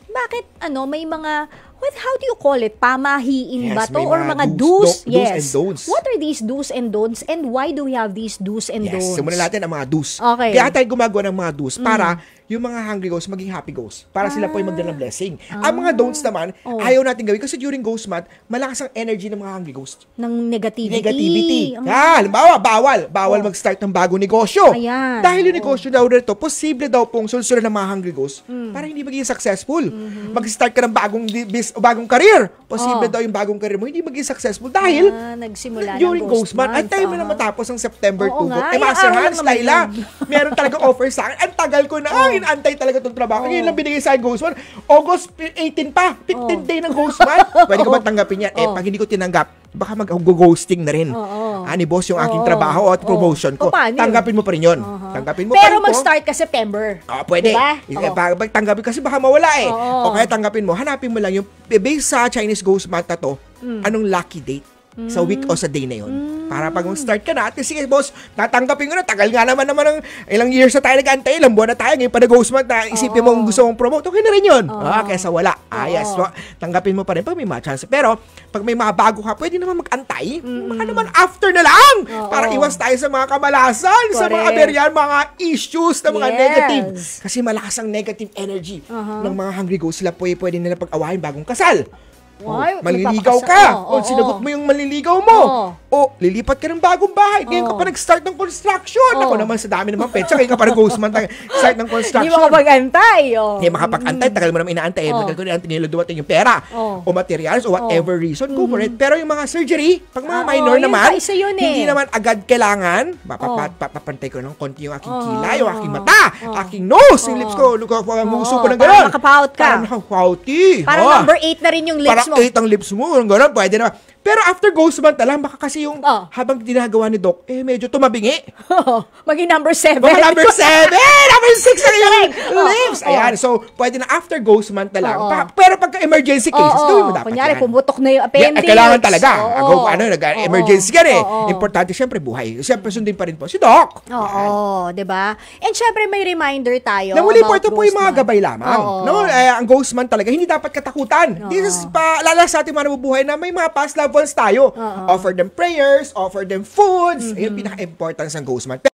bakit may mga how do you call it? Pamahiin ba to? May Or mga do's? Do's and don'ts. What are these do's and don'ts? And why do we have these do's and don'ts? Simulan natin ang mga do's. Okay. Kaya tayo gumagawa ng mga do's para yung mga hungry ghosts maging happy ghosts. Para sila po yung magdala ng blessing. Ang mga don'ts naman, ayaw natin gawin. Kasi during ghost month, malakas ang energy ng mga hungry ghosts. Ng negativity. Halimbawa, bawal mag-start ng bagong negosyo. Ayan. Dahil yung negosyo daw rito, posible daw pong sulsulan ng mga hungry ghosts para hindi maging successful. Mag-start ka ng bagong career. Posible daw yung bagong career mo hindi maging successful dahil nagsimula during ng ghost month. At tayo mo na matapos ang September 2. nga. Master Araw lang Hans, naman Laila, yun. meron talaga offer sa akin. Ang tagal ko na, inaantay talaga itong trabaho. Ngayon lang binigay sa akin ghost month. August 18 pa, 15th day ng ghost month. Pwede ko ba tanggapin yan? Pag hindi ko tinanggap, baka mag-ghosting na rin. Ni boss yung aking trabaho at promotion ko. Tanggapin mo pa rin yun. Tanggapin mo pa rin Pero mag-start ka September. Pwede. Diba? Tanggapin kasi baka mawala O kaya tanggapin mo, hanapin mo lang yung based sa Chinese ghost month na to, anong lucky date sa week o sa day na yun. Para pag mag-start ka na, at sige boss, tatanggapin ko na, tagal nga naman ng ilang years na tayo nag-antay, ilang buwan na tayo, ngayon pa na-ghost month na isipin mo kung gusto mong promote, okay na rin yun. Kesa wala. Yes, tanggapin mo pa rin pag may mga chance. Pero, pag may mga bago ka, pwede naman mag-antay. Baka naman after na lang. Para iwas tayo sa mga kamalasan, sa mga aberyan, mga issues na mga negative. Kasi malakas ang negative energy ng mga hungry ghosts. Sila pwede nila pag-awahin bagong kasal. Maliligaw ka. Sinagot mo yung maliligaw mo. Lilipat ka ng bagong bahay. Ngayon ka pa nag-start ng construction. Ako naman sa dami naman petsa. Ngayon ka pa nag-ghost month start ng construction. Hindi makapag-antay. Hindi makapag-antay. Tagal mo naman inaantay. Tagal ko inaantay nila dumating yung pera. O materials o whatever reason. Go for it. Pero yung mga surgery, pag mga minor naman, hindi naman agad kailangan. Papapantay ko ng konti yung aking kilay, yung aking mata, aking nose, yung lips ko. Muso ko ng gano'n. Parang makapout ka. Parang nakapouty. Parang number 8 na rin yung lips mo. 8 ang lips mo, gano'n, pwede na. Pero after ghost month na lang, baka kasi yung habang ginagawa ni Doc, medyo tumabingi. Maging number 7. Baka number 7! Number 6 ang yung lips! Ayan, so pwede na after ghost month na lang. Pero pagka emergency cases, gawin mo dapat kunyari, yan. pumutok na yung appendix. Kailangan talaga. Emergency yan Importante, syempre, buhay. Syempre, sundin pa rin po si Doc. Diba? And syempre, may reminder tayo. Na muli po, ito po yung mga gabay lamang. Ang ghost month talaga, hindi dapat katakutan. This is lala sa ating mga nabubuhay na may mga past loved ones tayo. Offer them prayers, offer them foods. Ayun, pinaka-importance ng ghost month.